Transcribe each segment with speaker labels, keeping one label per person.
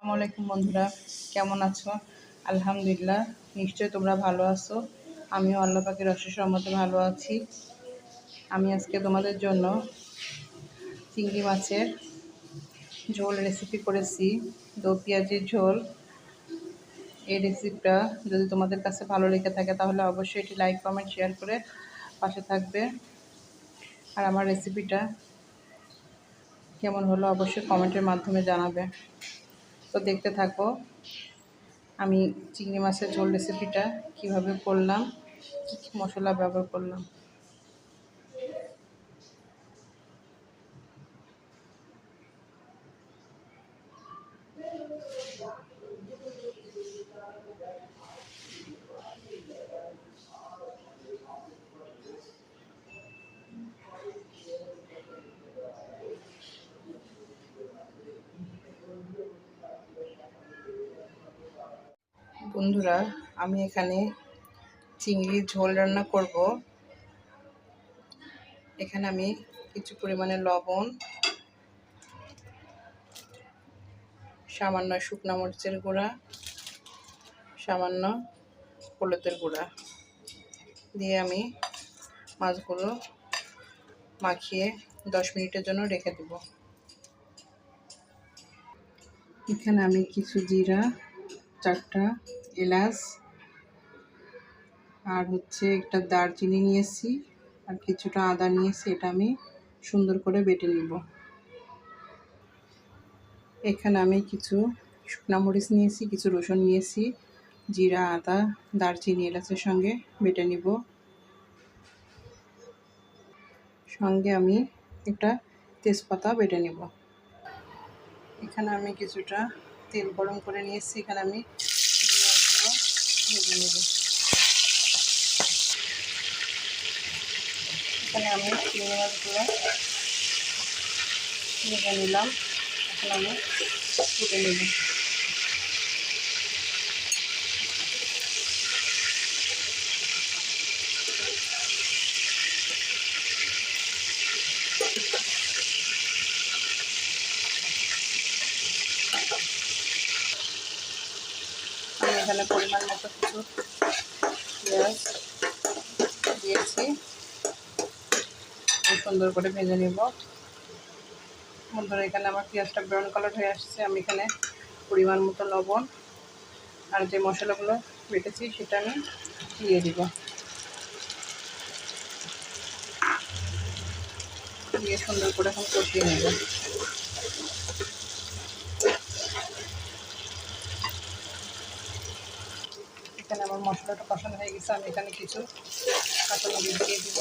Speaker 1: আসসালামু আলাইকুম বন্ধুরা, কেমন আছো? আলহামদুলিল্লাহ, নিশ্চয়ই তোমরা ভালো আছো। আমিও আল্লাহ পাকের অশেষ রহমতে ভালো আছি। আমি আজকে তোমাদের জন্য চিংড়ি মাছের ঝোল রেসিপি করেছি, দো পেঁয়াজের ঝোল। এই রেসিপিটা যদি তোমাদের কাছে ভালো লেগে থাকে তাহলে অবশ্যই এটি লাইক, কমেন্ট, শেয়ার করে পাশে থাকবে। আর আমার রেসিপিটা কেমন হলো অবশ্যই কমেন্টের মাধ্যমে জানাবে। তো দেখতে থাকো আমি চিংড়ি মাছের ঝোল রেসিপিটা কিভাবে করলাম, কী কী মশলা ব্যবহার করলাম। বন্ধুরা, আমি এখানে চিংড়ির ঝোল রান্না করব। এখানে আমি কিছু পরিমাণে লবণ, সামান্য শুকনো মরিচের গুঁড়া, সামান্য হলুদের গুঁড়া দিয়ে আমি মাছগুলো মাখিয়ে 10 মিনিটের জন্য রেখে দেব। এখানে আমি কিছু জিরা, 4টা এলাচ আর একটা দারচিনি নিয়েছি, আর কিছুটা আদা নিয়েছি। এটা আমি সুন্দর করে বেটে নিব। এখানে আমি কিছু শুকনো মরিচ নিয়েছি, কিছু রসুন নিয়েছি, জিরা, আদা, দারচিনি, এলাচের সঙ্গে বেটে নিব। সঙ্গে আমি একটা তেজপাতা বেটে নিব। এখানে আমি কিছুটা তেল গরম করে নিয়েছি। এখানে আমি ভেজে নেব। এখানে আমি চিংড়ি মাছগুলো ভেজে নিলাম। এখন আমি ফুটে নেব। আমি এখানে পরিমাণ মতো কিছু পেঁয়াজ দিয়েছি, সুন্দর করে ভেজে নেব। বন্ধুরা, এখানে আমার পেঁয়াজটা ব্রাউন কালার হয়ে আসছে। আমি এখানে পরিমাণ মতো লবণ আর যে মশলাগুলো বেটেছি সেটা আমি দিয়ে দিব। দিয়ে সুন্দর করে এখন কষিয়ে নেব। এখানে আমার মশলাটা কষানো হয়ে গেছে। আমি এখানে কিছু কাঁচামরিচ দিয়ে দিব।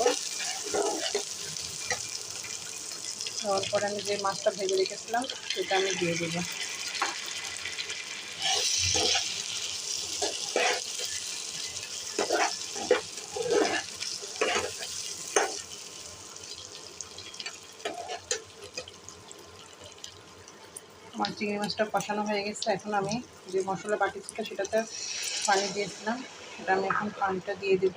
Speaker 1: দেওয়ার পরে আমি যে মাছটা ভেজে রেখেছিলাম সেটা আমি দিয়ে দেব। আমার চিংড়ি মাছটা কষানো হয়ে গেছে। এখন আমি যে মশলা বাটি ছিল সেটাতে পানি দিয়েছিলাম, সেটা আমি এখন পানিটা দিয়ে দেব।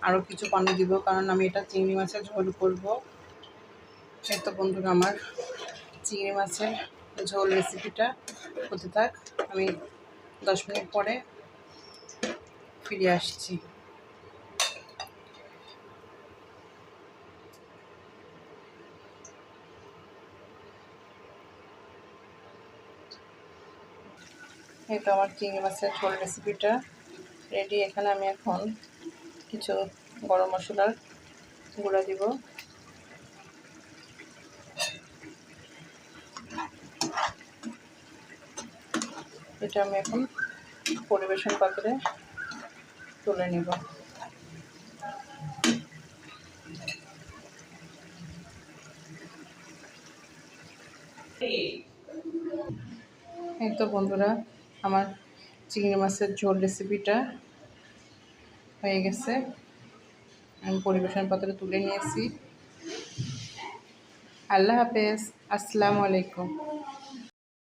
Speaker 1: আরও কিছু পানি দিব, কারণ আমি এটা চিংড়ি মাছের ঝোল করব। এই তো বন্ধুরা, আমার চিংড়ি মাছের ঝোল রেসিপিটা হতে থাক। আমি 10 মিনিট পরে ফিরে আসছি। এই তো আমার চিংড়ি মাছের ঝোল রেসিপিটা রেডি। এখানে আমি এখন কিছু গরম মশলার গুঁড়া দিব। এটা আমি এখন পরিবেশন পাত্রে তুলে নেব। এই তো বন্ধুরা, আমার চিংড়ি মাছের ঝোল রেসিপিটা হয়ে গেছে। আমি পরিবেশন পাত্রে তুলে নিয়েছি। আল্লাহ হাফেজ, আসসালামু আলাইকুম।